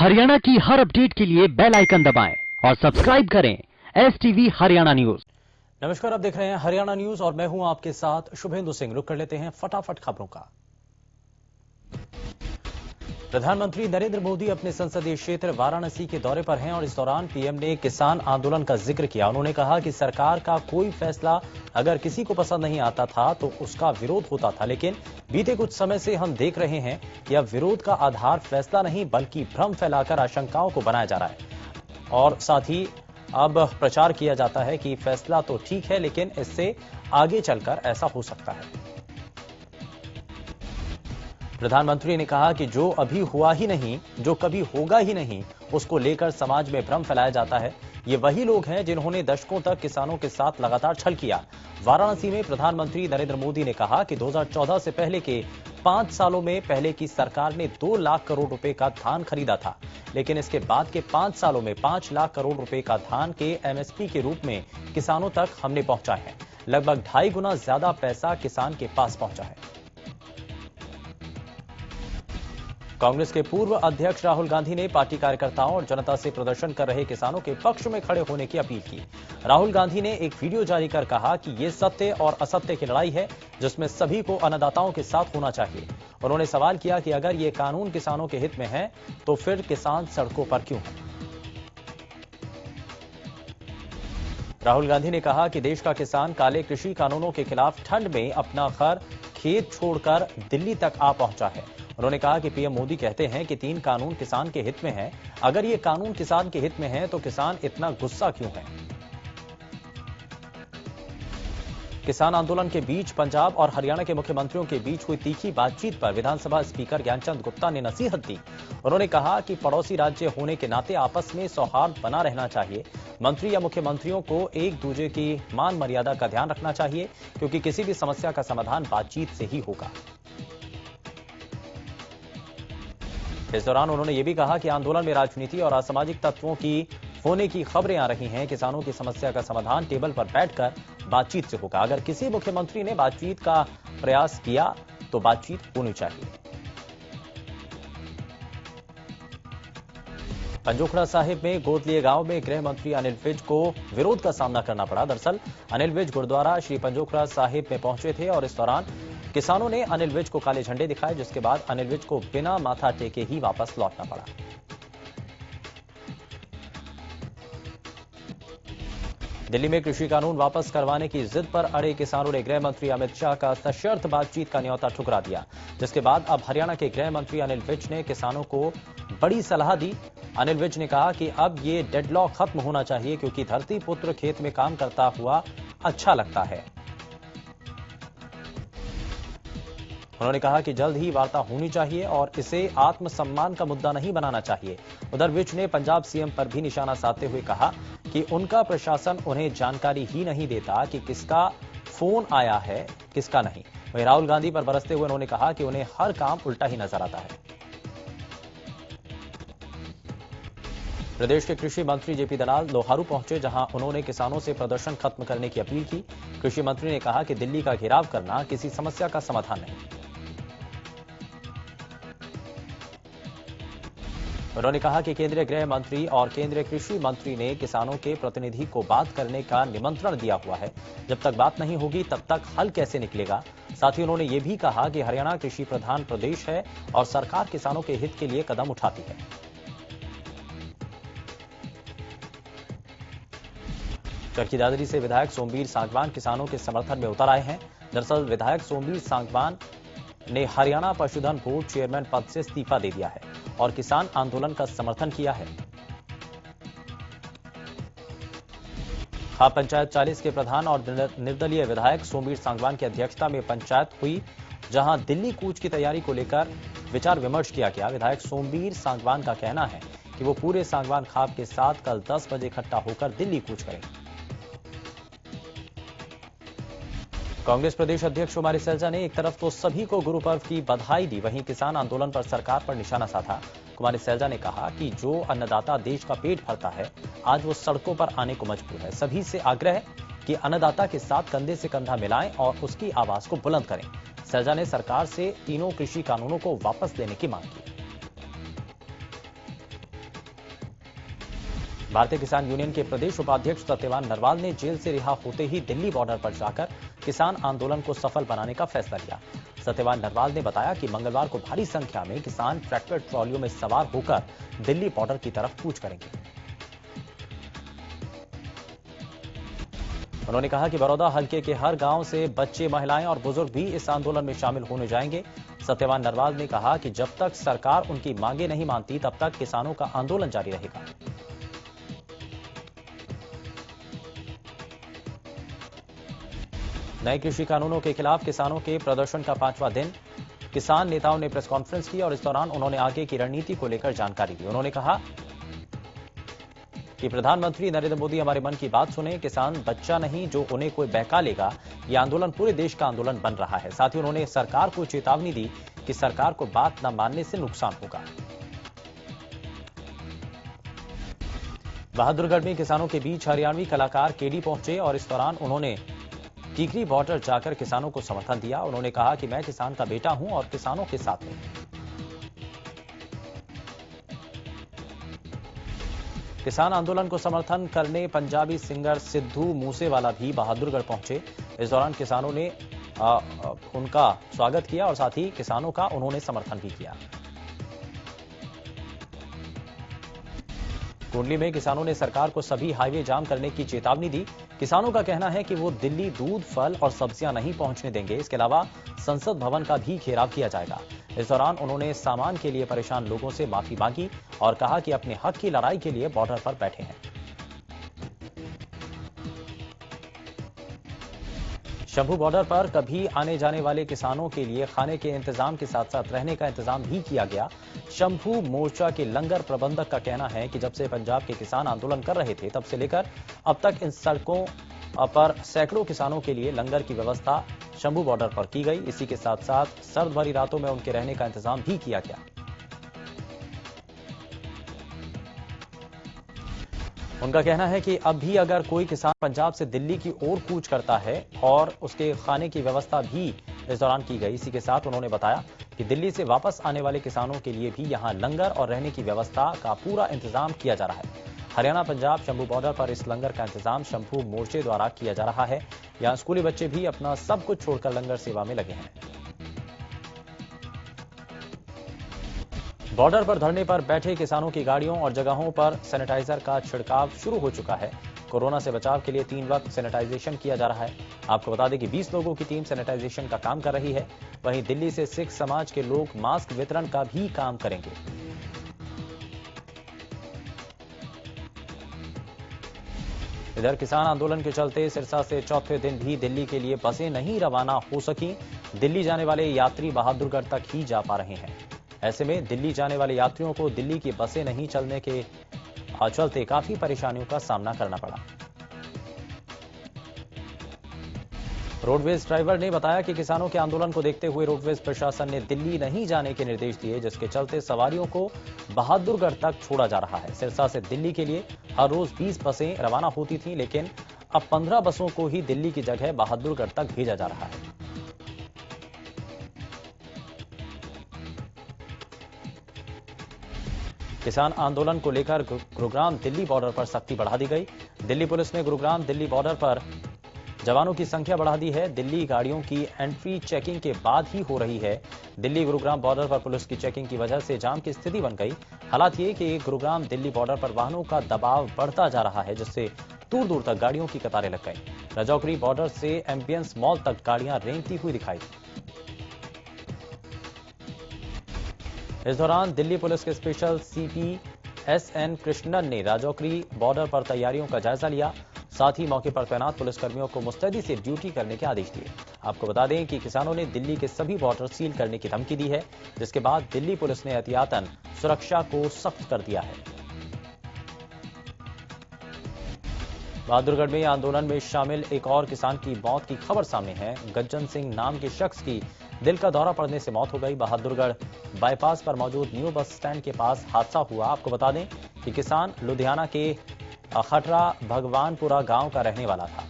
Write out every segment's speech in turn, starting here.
हरियाणा की हर अपडेट के लिए बेल आइकन दबाएं और सब्सक्राइब करें STV हरियाणा न्यूज। नमस्कार, आप देख रहे हैं हरियाणा न्यूज और मैं हूं आपके साथ शुभेंदु सिंह। रुक कर लेते हैं फटाफट खबरों का। प्रधानमंत्री नरेंद्र मोदी अपने संसदीय क्षेत्र वाराणसी के दौरे पर हैं और इस दौरान पीएम ने किसान आंदोलन का जिक्र किया। उन्होंने कहा कि सरकार का कोई फैसला अगर किसी को पसंद नहीं आता था तो उसका विरोध होता था, लेकिन बीते कुछ समय से हम देख रहे हैं कि अब विरोध का आधार फैसला नहीं बल्कि भ्रम फैलाकर आशंकाओं को बनाया जा रहा है और साथ ही अब प्रचार किया जाता है कि फैसला तो ठीक है लेकिन इससे आगे चलकर ऐसा हो सकता है। प्रधानमंत्री ने कहा कि जो अभी हुआ ही नहीं, जो कभी होगा ही नहीं, उसको लेकर समाज में भ्रम फैलाया जाता है। ये वही लोग हैं जिन्होंने दशकों तक किसानों के साथ लगातार छल किया। वाराणसी में प्रधानमंत्री नरेंद्र मोदी ने कहा कि 2014 से पहले के 5 सालों में पहले की सरकार ने 2 लाख करोड़ रुपए का धान खरीदा था, लेकिन इसके बाद के 5 सालों में 5 लाख करोड़ रुपए का धान के MSP के रूप में किसानों तक हमने पहुंचाए हैं। लगभग 2.5 गुना ज्यादा पैसा किसान के पास पहुंचा है। कांग्रेस के पूर्व अध्यक्ष राहुल गांधी ने पार्टी कार्यकर्ताओं और जनता से प्रदर्शन कर रहे किसानों के पक्ष में खड़े होने की अपील की। राहुल गांधी ने एक वीडियो जारी कर कहा कि ये सत्य और असत्य की लड़ाई है जिसमें सभी को अन्नदाताओं के साथ होना चाहिए। उन्होंने सवाल किया कि अगर ये कानून किसानों के हित में है तो फिर किसान सड़कों पर क्यों हैं? राहुल गांधी ने कहा कि देश का किसान काले कृषि कानूनों के खिलाफ ठंड में अपना घर खेत छोड़कर दिल्ली तक आ पहुंचा है। उन्होंने कहा कि पीएम मोदी कहते हैं कि 3 कानून किसान के हित में हैं। अगर ये कानून किसान के हित में है तो किसान इतना गुस्सा क्यों है? किसान आंदोलन के बीच पंजाब और हरियाणा के मुख्यमंत्रियों के बीच हुई तीखी बातचीत पर विधानसभा स्पीकर ज्ञानचंद गुप्ता ने नसीहत दी। उन्होंने कहा कि पड़ोसी राज्य होने के नाते आपस में सौहार्द बना रहना चाहिए। मंत्री या मुख्यमंत्रियों को एक दूसरे की मान मर्यादा का ध्यान रखना चाहिए क्योंकि किसी भी समस्या का समाधान बातचीत से ही होगा। इस दौरान उन्होंने यह भी कहा कि आंदोलन में राजनीति और असामाजिक तत्वों की होने की खबरें आ रही हैं। किसानों की समस्या का समाधान टेबल पर बैठकर बातचीत से होगा। अगर किसी मुख्यमंत्री ने बातचीत का प्रयास किया तो बातचीत होनी चाहिए। पंजोखड़ा साहिब में गोदलिए गांव में गृह मंत्री अनिल विज को विरोध का सामना करना पड़ा। दरअसल अनिल विज गुरुद्वारा श्री पंजोखड़ा साहिब में पहुंचे थे और इस दौरान किसानों ने अनिल विज को काले झंडे दिखाए, जिसके बाद अनिल विज को बिना माथा टेके ही वापस लौटना पड़ा। दिल्ली में कृषि कानून वापस करवाने की जिद पर अड़े किसानों ने गृह मंत्री अमित शाह का सशर्त बातचीत का न्योता ठुकरा दिया, जिसके बाद अब हरियाणा के गृह मंत्री अनिल विज ने किसानों को बड़ी सलाह दी। अनिल विज ने कहा कि अब ये डेडलॉक खत्म होना चाहिए क्योंकि धरती पुत्र खेत में काम करता हुआ अच्छा लगता है। उन्होंने कहा कि जल्द ही वार्ता होनी चाहिए और इसे आत्मसम्मान का मुद्दा नहीं बनाना चाहिए। उधर विज ने पंजाब सीएम पर भी निशाना साधते हुए कहा कि उनका प्रशासन उन्हें जानकारी ही नहीं देता कि किसका फोन आया है किसका नहीं। वहीं राहुल गांधी पर बरसते हुए उन्होंने कहा कि उन्हें हर काम उल्टा ही नजर आता है। प्रदेश के कृषि मंत्री जेपी दलाल लोहारू पहुंचे, जहां उन्होंने किसानों से प्रदर्शन खत्म करने की अपील की। कृषि मंत्री ने कहा कि दिल्ली का घेराव करना किसी समस्या का समाधान नहीं। उन्होंने कहा कि केंद्रीय गृह मंत्री और केंद्रीय कृषि मंत्री ने किसानों के प्रतिनिधि को बात करने का निमंत्रण दिया हुआ है। जब तक बात नहीं होगी तब तक हल कैसे निकलेगा? साथ ही उन्होंने ये भी कहा कि हरियाणा कृषि प्रधान प्रदेश है और सरकार किसानों के हित के लिए कदम उठाती है। चरखी दादरी से विधायक सोमवीर सांगवान किसानों के समर्थन में उतर आए हैं। दरअसल विधायक सोमवीर सांगवान ने हरियाणा पशुधन बोर्ड चेयरमैन पद से इस्तीफा दे दिया है और किसान आंदोलन का समर्थन किया है। खाप पंचायत 40 के प्रधान और निर्दलीय विधायक सोमवीर सांगवान की अध्यक्षता में पंचायत हुई, जहां दिल्ली कूच की तैयारी को लेकर विचार विमर्श किया गया। विधायक सोमवीर सांगवान का कहना है कि वो पूरे सांगवान खाप के साथ कल 10 बजे इकट्ठा होकर दिल्ली कूच करेंगे। कांग्रेस प्रदेश अध्यक्ष कुमारी सैलजा ने एक तरफ तो सभी को गुरु पर्व की बधाई दी, वहीं किसान आंदोलन पर सरकार पर निशाना साधा। कुमारी सैलजा ने कहा कि जो अन्नदाता देश का पेट भरता है आज वो सड़कों पर आने को मजबूर है। सभी से आग्रह है कि अन्नदाता के साथ कंधे से कंधा मिलाएं और उसकी आवाज को बुलंद करें। सैलजा ने सरकार से तीनों कृषि कानूनों को वापस लेने की मांग की। भारतीय किसान यूनियन के प्रदेश उपाध्यक्ष सत्यवान नरवाल ने जेल से रिहा होते ही दिल्ली बॉर्डर पर जाकर किसान आंदोलन को सफल बनाने का फैसला लिया। सत्यवान नरवाल ने बताया कि मंगलवार को भारी संख्या में किसान ट्रैक्टर ट्रॉलियों में सवार होकर दिल्ली बॉर्डर की तरफ कूच करेंगे। उन्होंने कहा कि बड़ौदा हल्के के हर गांव से बच्चे, महिलाएं और बुजुर्ग भी इस आंदोलन में शामिल होने जाएंगे। सत्यवान नरवाल ने कहा कि जब तक सरकार उनकी मांगे नहीं मानती तब तक किसानों का आंदोलन जारी रहेगा। नए कृषि कानूनों के खिलाफ किसानों के प्रदर्शन का 5वां दिन। किसान नेताओं ने प्रेस कॉन्फ्रेंस की और इस दौरान उन्होंने आगे की रणनीति को लेकर जानकारी दी। उन्होंने कहा कि प्रधानमंत्री नरेंद्र मोदी हमारे मन की बात सुने, किसान बच्चा नहीं जो उन्हें कोई बहका लेगा। यह आंदोलन पूरे देश का आंदोलन बन रहा है। साथ ही उन्होंने सरकार को चेतावनी दी कि सरकार को बात न मानने से नुकसान होगा। बहादुरगढ़ में किसानों के बीच हरियाणवी कलाकार केडी पहुंचे और इस दौरान उन्होंने टीकरी बॉर्डर जाकर किसानों को समर्थन दिया। उन्होंने कहा कि मैं किसान का बेटा हूं और किसानों के साथ हूं। किसान आंदोलन को समर्थन करने पंजाबी सिंगर सिद्धू मूसेवाला भी बहादुरगढ़ पहुंचे। इस दौरान किसानों ने उनका स्वागत किया और साथ ही किसानों का उन्होंने समर्थन भी किया। कुंडली में किसानों ने सरकार को सभी हाईवे जाम करने की चेतावनी दी। किसानों का कहना है कि वो दिल्ली दूध, फल और सब्जियां नहीं पहुंचने देंगे। इसके अलावा संसद भवन का भी घेराव किया जाएगा। इस दौरान उन्होंने सामान के लिए परेशान लोगों से माफी मांगी और कहा कि अपने हक की लड़ाई के लिए बॉर्डर पर बैठे हैं। शंभू बॉर्डर पर कभी आने जाने वाले किसानों के लिए खाने के इंतजाम के साथ साथ रहने का इंतजाम भी किया गया। शंभू मोर्चा के लंगर प्रबंधक का कहना है कि जब से पंजाब के किसान आंदोलन कर रहे थे तब से लेकर अब तक इन सड़कों पर सैकड़ों किसानों के लिए लंगर की व्यवस्था शंभू बॉर्डर पर की गई। इसी के साथ साथ सर्द भरी रातों में उनके रहने का इंतजाम भी किया गया। उनका कहना है कि अब भी अगर कोई किसान पंजाब से दिल्ली की ओर कूच करता है और उसके खाने की व्यवस्था भी इस दौरान की गई। इसी के साथ उन्होंने बताया कि दिल्ली से वापस आने वाले किसानों के लिए भी यहां लंगर और रहने की व्यवस्था का पूरा इंतजाम किया जा रहा है। हरियाणा पंजाब शंभू बॉर्डर पर इस लंगर का इंतजाम शंभू मोर्चे द्वारा किया जा रहा है। यहां स्कूली बच्चे भी अपना सब कुछ छोड़कर लंगर सेवा में लगे हैं। बॉर्डर पर धरने पर बैठे किसानों की गाड़ियों और जगहों पर सैनिटाइजर का छिड़काव शुरू हो चुका है। कोरोना से बचाव के लिए 3 वक्त सैनिटाइजेशन किया जा रहा है। आपको बता दें कि 20 लोगों की टीम सैनिटाइजेशन का काम कर रही है। वहीं दिल्ली से सिख समाज के लोग मास्क वितरण का भी काम करेंगे। इधर किसान आंदोलन के चलते सिरसा से चौथे दिन भी दिल्ली के लिए बसें नहीं रवाना हो सकी। दिल्ली जाने वाले यात्री बहादुरगढ़ तक ही जा पा रहे हैं। ऐसे में दिल्ली जाने वाले यात्रियों को दिल्ली की बसें नहीं चलने के चलते काफी परेशानियों का सामना करना पड़ा। रोडवेज ड्राइवर ने बताया कि किसानों के आंदोलन को देखते हुए रोडवेज प्रशासन ने दिल्ली नहीं जाने के निर्देश दिए, जिसके चलते सवारियों को बहादुरगढ़ तक छोड़ा जा रहा है। सिरसा से दिल्ली के लिए हर रोज 20 बसें रवाना होती थीं, लेकिन अब 15 बसों को ही दिल्ली की जगह बहादुरगढ़ तक भेजा जा रहा है। किसान आंदोलन को लेकर गुरुग्राम दिल्ली बॉर्डर पर सख्ती बढ़ा दी गई। दिल्ली पुलिस ने गुरुग्राम दिल्ली बॉर्डर पर जवानों की संख्या बढ़ा दी है। दिल्ली गाड़ियों की एंट्री चेकिंग के बाद ही हो रही है। दिल्ली गुरुग्राम बॉर्डर पर पुलिस की चेकिंग की वजह से जाम की स्थिति बन गई। हालात ये कि गुरुग्राम दिल्ली बॉर्डर पर वाहनों का दबाव बढ़ता जा रहा है, जिससे दूर दूर तक गाड़ियों की कतारें लग गई। राजौरी बॉर्डर से एम्बियंस मॉल तक गाड़ियां रेंगती हुई दिखाई। इस दौरान दिल्ली पुलिस के स्पेशल सीपी एसएन कृष्णन ने राजौरी बॉर्डर पर तैयारियों का जायजा लिया। साथ ही मौके पर तैनात पुलिसकर्मियों को मुस्तैदी से ड्यूटी करने के आदेश दिए। आपको बता दें कि किसानों ने दिल्ली के सभी बॉर्डर सील करने की धमकी दी है, जिसके बाद दिल्ली पुलिस ने एहतियातन सुरक्षा को सख्त कर दिया है। बहादुरगढ़ में आंदोलन में शामिल एक और किसान की मौत की खबर सामने है। गज्जन सिंह नाम के शख्स की दिल का दौरा पड़ने से मौत हो गई। बहादुरगढ़ बाईपास पर मौजूद न्यू बस स्टैंड के पास हादसा हुआ। आपको बता दें कि किसान लुधियाना के खटरा भगवानपुरा गांव का रहने वाला था।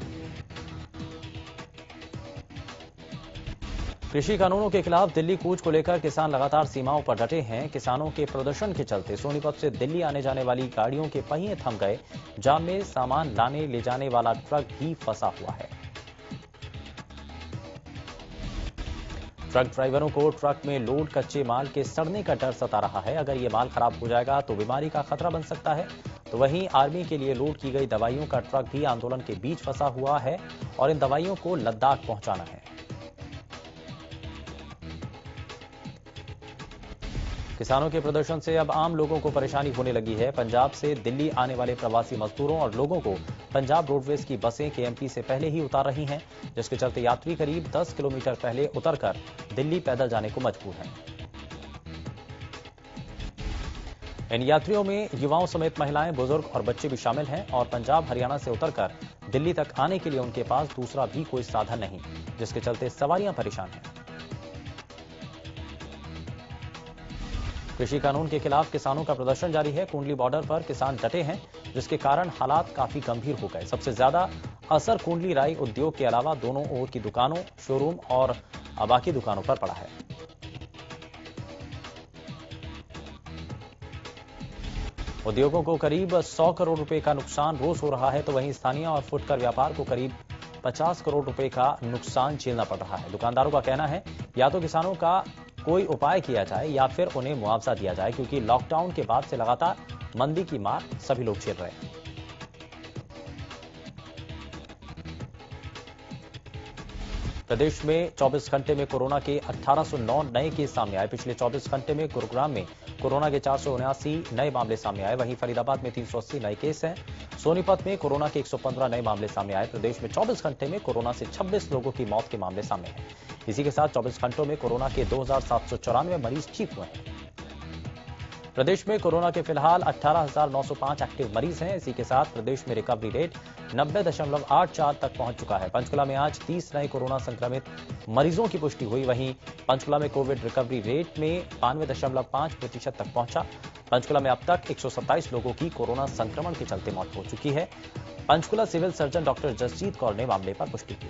कृषि कानूनों के खिलाफ दिल्ली कूच को लेकर किसान लगातार सीमाओं पर डटे हैं। किसानों के प्रदर्शन के चलते सोनीपत से दिल्ली आने जाने वाली गाड़ियों के पहिए थम गए। जाम में सामान लाने ले जाने वाला ट्रक भी फंसा हुआ है। ट्रक ड्राइवरों को ट्रक में लोड कच्चे माल के सड़ने का डर सता रहा है। अगर ये माल खराब हो जाएगा तो बीमारी का खतरा बन सकता है। तो वहीं आर्मी के लिए लोड की गई दवाइयों का ट्रक भी आंदोलन के बीच फंसा हुआ है और इन दवाइयों को लद्दाख पहुंचाना है। किसानों के प्रदर्शन से अब आम लोगों को परेशानी होने लगी है। पंजाब से दिल्ली आने वाले प्रवासी मजदूरों और लोगों को पंजाब रोडवेज की बसें केएमपी से पहले ही उतार रही हैं, जिसके चलते यात्री करीब 10 किलोमीटर पहले उतरकर दिल्ली पैदल जाने को मजबूर हैं। इन यात्रियों में युवाओं समेत महिलाएं, बुजुर्ग और बच्चे भी शामिल हैं और पंजाब हरियाणा से उतरकर दिल्ली तक आने के लिए उनके पास दूसरा भी कोई साधन नहीं, जिसके चलते सवारियां परेशान हैं। कृषि कानून के खिलाफ किसानों का प्रदर्शन जारी है। कुंडली बॉर्डर पर किसान डटे हैं, जिसके कारण हालात काफी गंभीर हो गए। सबसे ज्यादा असर कुंडली राई उद्योग के अलावा दोनों ओर की दुकानों, शोरूम और बाकी दुकानों पर पड़ा है। उद्योगों को करीब 100 करोड़ रुपए का नुकसान रोज हो रहा है, तो वहीं स्थानीय और फुटकर व्यापार को करीब 50 करोड़ रुपए का नुकसान झेलना पड़ रहा है। दुकानदारों का कहना है या तो किसानों का कोई उपाय किया जाए या फिर उन्हें मुआवजा दिया जाए, क्योंकि लॉकडाउन के बाद से लगातार मंदी की मार सभी लोग झेल रहे हैं। प्रदेश में 24 घंटे में कोरोना के 1809 नए केस सामने आए। पिछले 24 घंटे में गुरुग्राम में कोरोना के 479 नए मामले सामने आए। वहीं फरीदाबाद में 380 नए केस हैं। सोनीपत में कोरोना के 115 नए मामले सामने आए। प्रदेश में 24 घंटे में कोरोना से 26 लोगों की मौत के मामले सामने हैं। इसी के साथ 24 घंटों में कोरोना के 2794 मरीज ठीक हुए हैं। प्रदेश में कोरोना के फिलहाल 18,905 एक्टिव मरीज हैं। इसी के साथ प्रदेश में रिकवरी रेट 90.84 तक पहुंच चुका है। पंचकुला में आज 30 नए कोरोना संक्रमित मरीजों की पुष्टि हुई। वहीं पंचकुला में कोविड रिकवरी रेट में 92.5% तक पहुंचा। पंचकुला में अब तक 127 लोगों की कोरोना संक्रमण के चलते मौत हो चुकी है। Panchkula civil surgeon doctor Jasjit Kaur ने मामले पर पुष्टि की।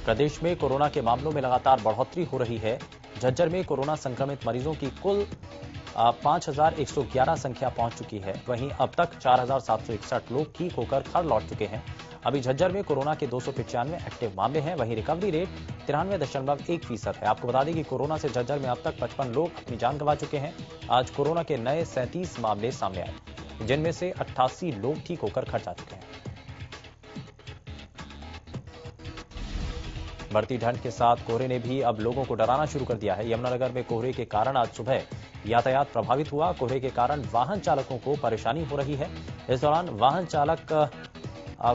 प्रदेश में कोरोना के मामलों में लगातार बढ़ोतरी हो रही है। झज्जर में कोरोना संक्रमित मरीजों की कुल 5,111 संख्या पहुंच चुकी है। वहीं अब तक 4,761 लोग ठीक होकर घर लौट चुके हैं। अभी झज्जर में कोरोना के 295 एक्टिव मामले हैं। वहीं रिकवरी रेट 93.1% है। आपको बता दें कि कोरोना से झज्जर में अब तक 55 लोग अपनी जान गंवा चुके हैं। आज कोरोना के नए 37 मामले सामने आए, जिनमें से 88 लोग ठीक होकर घर जा चुके हैं। बढ़ती ठंड के साथ कोहरे ने भी अब लोगों को डराना शुरू कर दिया है। यमुनानगर में कोहरे के कारण आज सुबह यातायात प्रभावित हुआ। कोहरे के कारण वाहन चालकों को परेशानी हो रही है। इस दौरान वाहन चालक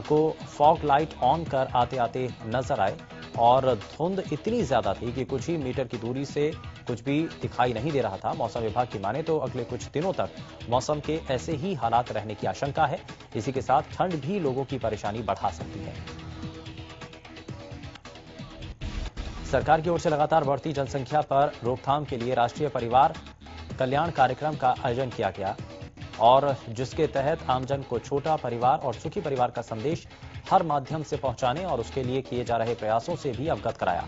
को फॉग लाइट ऑन कर आते आते नजर आए और धुंध इतनी ज्यादा थी कि कुछ ही मीटर की दूरी से कुछ भी दिखाई नहीं दे रहा था। मौसम विभाग की माने तो अगले कुछ दिनों तक मौसम के ऐसे ही हालात रहने की आशंका है। इसी के साथ ठंड भी लोगों की परेशानी बढ़ा सकती है। सरकार की ओर से लगातार बढ़ती जनसंख्या पर रोकथाम के लिए राष्ट्रीय परिवार कल्याण कार्यक्रम का आयोजन किया गया और जिसके तहत आमजन को छोटा परिवार और सुखी परिवार का संदेश हर माध्यम से पहुंचाने और उसके लिए किए जा रहे प्रयासों से भी अवगत कराया।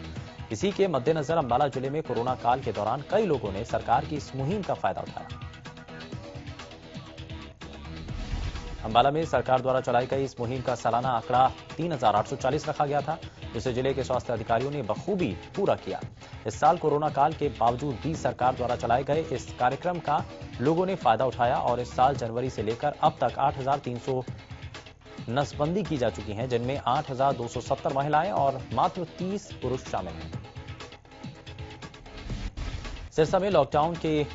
इसी के मद्देनजर अंबाला जिले में कोरोना काल के दौरान कई लोगों ने सरकार की इस मुहिम का फायदा उठाया। अंबाला में सरकार द्वारा चलाई गई इस मुहिम का सालाना आंकड़ा 3,840 रखा गया था, जिसे जिले के स्वास्थ्य अधिकारियों ने बखूबी पूरा किया। इस साल कोरोना काल के बावजूद भी सरकार द्वारा चलाए गए इस कार्यक्रम का लोगों ने फायदा उठाया और इस साल जनवरी से लेकर अब तक 8,300 नसबंदी की जा चुकी हैं, जिनमें 8,270 महिलाएं और मात्र 30 पुरुष शामिल हैं। सिरसा में लॉकडाउन के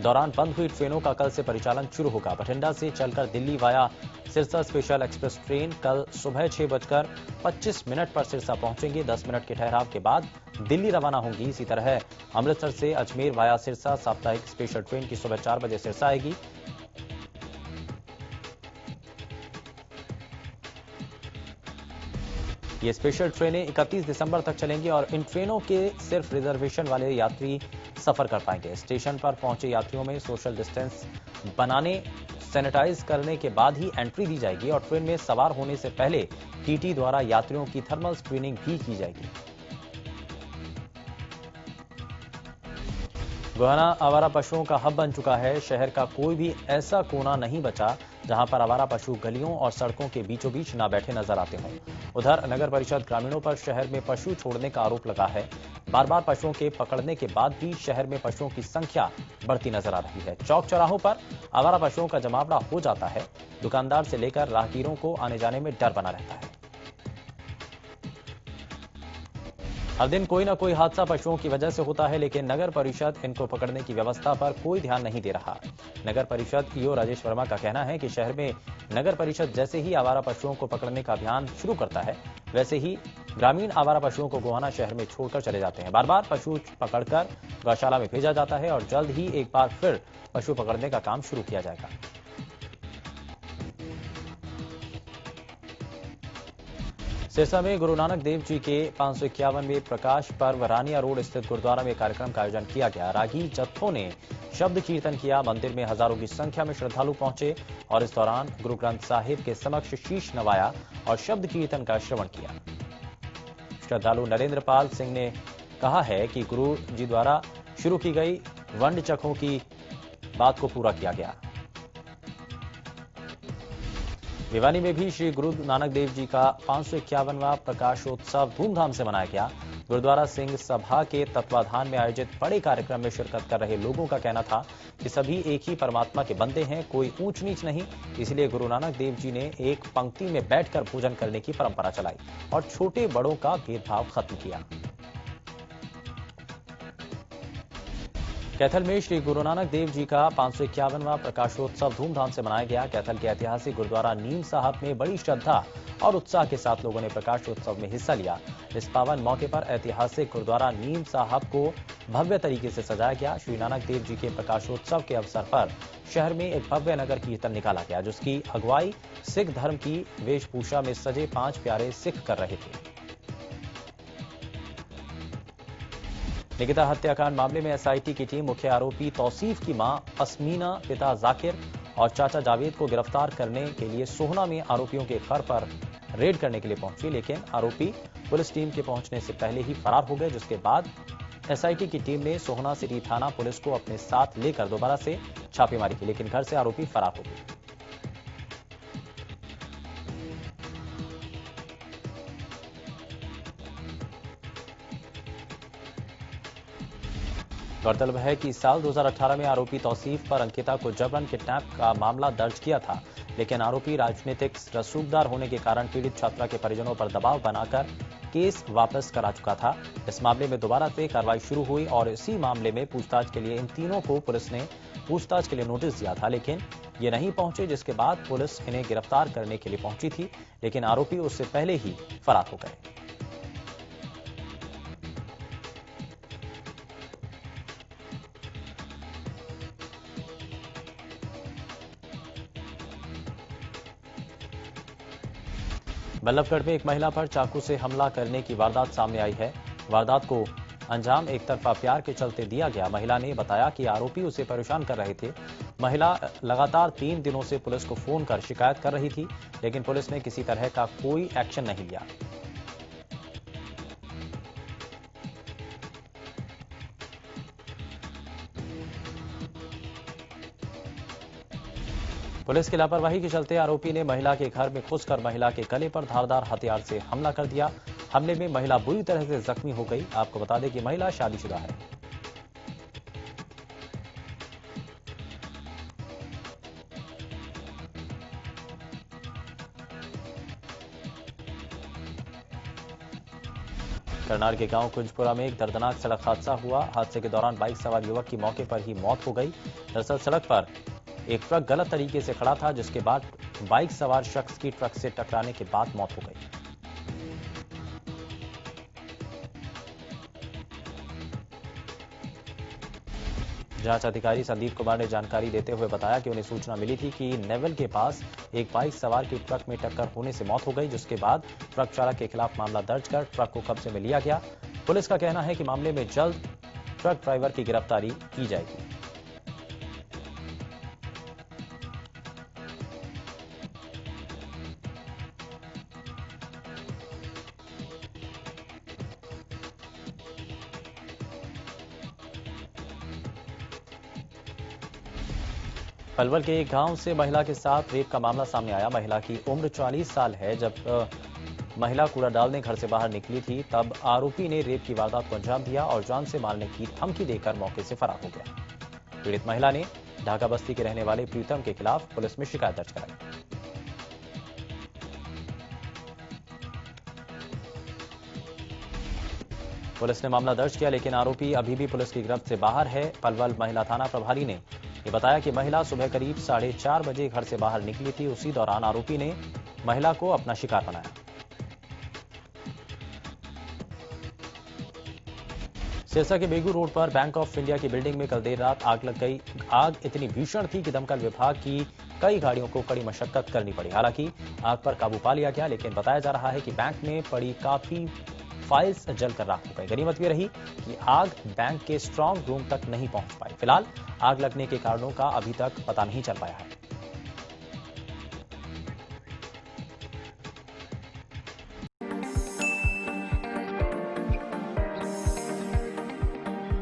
दौरान बंद हुई ट्रेनों का कल से परिचालन शुरू होगा। बठिंडा से चलकर Delhi via Sirsa special express train कल सुबह 6:25 पर सिरसा पहुंचेंगे। 10 मिनट के ठहराव के बाद दिल्ली रवाना होंगी। इसी तरह अमृतसर से अजमेर वाया सिरसा साप्ताहिक स्पेशल ट्रेन की सुबह 4 बजे सिरसा आएगी। ये स्पेशल ट्रेनें 31 दिसंबर तक चलेंगी और इन ट्रेनों के सिर्फ रिजर्वेशन वाले यात्री सफर कर पाएंगे। स्टेशन पर पहुंचे यात्रियों में सोशल डिस्टेंस बनाने, सैनिटाइज करने के बाद ही एंट्री दी जाएगी और ट्रेन में सवार होने से पहले टीटी द्वारा यात्रियों की थर्मल स्क्रीनिंग भी की जाएगी। गोहाना आवारा पशुओं का हब बन चुका है। शहर का कोई भी ऐसा कोना नहीं बचा जहां पर आवारा पशु गलियों और सड़कों के बीचों बीच ना बैठे नजर आते हों। उधर नगर परिषद ग्रामीणों पर शहर में पशु छोड़ने का आरोप लगा है। बार बार पशुओं के पकड़ने के बाद भी शहर में पशुओं की संख्या बढ़ती नजर आ रही है। चौक चौराहों पर आवारा पशुओं का जमावड़ा हो जाता है। दुकानदार से लेकर राहगीरों को आने जाने में डर बना रहता है। हर दिन कोई ना कोई हादसा पशुओं की वजह से होता है, लेकिन नगर परिषद इनको पकड़ने की व्यवस्था पर कोई ध्यान नहीं दे रहा। नगर परिषद ईओ राजेश वर्मा का कहना है कि शहर में नगर परिषद जैसे ही आवारा पशुओं को पकड़ने का अभियान शुरू करता है, वैसे ही ग्रामीण आवारा पशुओं को गोहाना शहर में छोड़कर चले जाते हैं। बार बार पशु पकड़कर गौशाला में भेजा जाता है और जल्द ही एक बार फिर पशु पकड़ने का काम शुरू किया जाएगा। सिरसा में गुरु नानक देव जी के 551वें प्रकाश पर्व रानिया रोड स्थित गुरुद्वारा में कार्यक्रम का आयोजन किया गया। रागी जत्थों ने शब्द कीर्तन किया। मंदिर में हजारों की संख्या में श्रद्धालु पहुंचे और इस दौरान गुरु ग्रंथ साहिब के समक्ष शीश नवाया और शब्द कीर्तन का श्रवण किया। श्रद्धालु नरेंद्र पाल सिंह ने कहा है कि गुरु जी द्वारा शुरू की गई वंड चखों की बात को पूरा किया गया। भिवानी में भी श्री गुरु नानक देव जी का 551वां प्रकाशोत्सव धूमधाम से मनाया गया। गुरुद्वारा सिंह सभा के तत्वाधान में आयोजित बड़े कार्यक्रम में शिरकत कर रहे लोगों का कहना था कि सभी एक ही परमात्मा के बंदे हैं, कोई ऊंच नीच नहीं। इसलिए गुरु नानक देव जी ने एक पंक्ति में बैठकर पूजन करने की परंपरा चलाई और छोटे बड़ों का भेदभाव खत्म किया। कैथल में श्री गुरु नानक देव जी का 551वां प्रकाशोत्सव धूमधाम से मनाया गया। कैथल के ऐतिहासिक गुरुद्वारा नीम साहब में बड़ी श्रद्धा और उत्साह के साथ लोगों ने प्रकाशोत्सव में हिस्सा लिया। इस पावन मौके पर ऐतिहासिक गुरुद्वारा नीम साहब को भव्य तरीके से सजाया गया। श्री नानक देव जी के प्रकाशोत्सव के अवसर पर शहर में एक भव्य नगर कीर्तन निकाला गया, जिसकी अगुवाई सिख धर्म की वेशभूषा में सजे 5 प्यारे सिख कर रहे थे। निकिता हत्याकांड मामले में एसआईटी की टीम मुख्य आरोपी तौसीफ की मां अस्मीना, पिता जाकिर और चाचा जावेद को गिरफ्तार करने के लिए सोहना में आरोपियों के घर पर रेड करने के लिए पहुंची, लेकिन आरोपी पुलिस टीम के पहुंचने से पहले ही फरार हो गए। जिसके बाद एसआईटी की टीम ने सोहना सिटी थाना पुलिस को अपने साथ लेकर दोबारा से छापेमारी की, लेकिन घर से आरोपी फरार हो गए। गौरतलब है कि साल 2018 में आरोपी तौसीफ पर अंकिता को जबरन किडनैप का मामला दर्ज किया था, लेकिन आरोपी राजनीतिक रसूखदार होने के कारण पीड़ित छात्रा के परिजनों पर दबाव बनाकर केस वापस करा चुका था। इस मामले में दोबारा से कार्रवाई शुरू हुई और इसी मामले में पूछताछ के लिए इन तीनों को पुलिस ने पूछताछ के लिए नोटिस दिया था, लेकिन ये नहीं पहुंचे, जिसके बाद पुलिस इन्हें गिरफ्तार करने के लिए पहुंची थी, लेकिन आरोपी उससे पहले ही फरार हो गए। बल्लभगढ़ में एक महिला पर चाकू से हमला करने की वारदात सामने आई है। वारदात को अंजाम एक तरफा प्यार के चलते दिया गया। महिला ने बताया कि आरोपी उसे परेशान कर रहे थे। महिला लगातार 3 दिनों से पुलिस को फोन कर शिकायत कर रही थी, लेकिन पुलिस ने किसी तरह का कोई एक्शन नहीं लिया। पुलिस की लापरवाही के चलते आरोपी ने महिला के घर में घुसकर महिला के गले पर धारदार हथियार से हमला कर दिया। हमले में महिला बुरी तरह से जख्मी हो गई। आपको बता दें कि महिला शादीशुदा है। करनाल के गांव कुंजपुरा में एक दर्दनाक सड़क हादसा हुआ। हादसे के दौरान बाइक सवार युवक की मौके पर ही मौत हो गई। दरअसल सड़क पर एक ट्रक गलत तरीके से खड़ा था, जिसके बाद बाइक सवार शख्स की ट्रक से टकराने के बाद मौत हो गई। जांच अधिकारी संदीप कुमार ने जानकारी देते हुए बताया कि उन्हें सूचना मिली थी कि नेवल के पास एक बाइक सवार की ट्रक में टक्कर होने से मौत हो गई, जिसके बाद ट्रक चालक के खिलाफ मामला दर्ज कर ट्रक को कब्जे में लिया गया। पुलिस का कहना है कि मामले में जल्द ट्रक ड्राइवर की गिरफ्तारी की जाएगी। पलवल के एक गांव से महिला के साथ रेप का मामला सामने आया। महिला की उम्र 40 साल है। जब महिला कूड़ा डालने घर से बाहर निकली थी, तब आरोपी ने रेप की वारदात को अंजाम दिया और जान से मारने की धमकी देकर मौके से फरार हो गया। पीड़ित महिला ने ढाका बस्ती के रहने वाले प्रीतम के खिलाफ पुलिस में शिकायत दर्ज कराई। पुलिस ने मामला दर्ज किया, लेकिन आरोपी अभी भी पुलिस की गिरफ्त से बाहर है। पलवल महिला थाना प्रभारी ने ये बताया कि महिला सुबह करीब 4:30 बजे घर से बाहर निकली थी। उसी दौरान आरोपी ने महिला को अपना शिकार बनाया। सिरसा के बेगू रोड पर बैंक ऑफ इंडिया की बिल्डिंग में कल देर रात आग लग गई। आग इतनी भीषण थी कि दमकल विभाग की कई गाड़ियों को कड़ी मशक्कत करनी पड़ी। हालांकि आग पर काबू पा लिया गया, लेकिन बताया जा रहा है कि बैंक में पड़ी काफी फाइल्स जलकर राख हो गई। गनीमत ये रही कि आग बैंक के स्ट्रांग रूम तक नहीं पहुंच पाई। फिलहाल आग लगने के कारणों का अभी तक पता नहीं चल पाया है।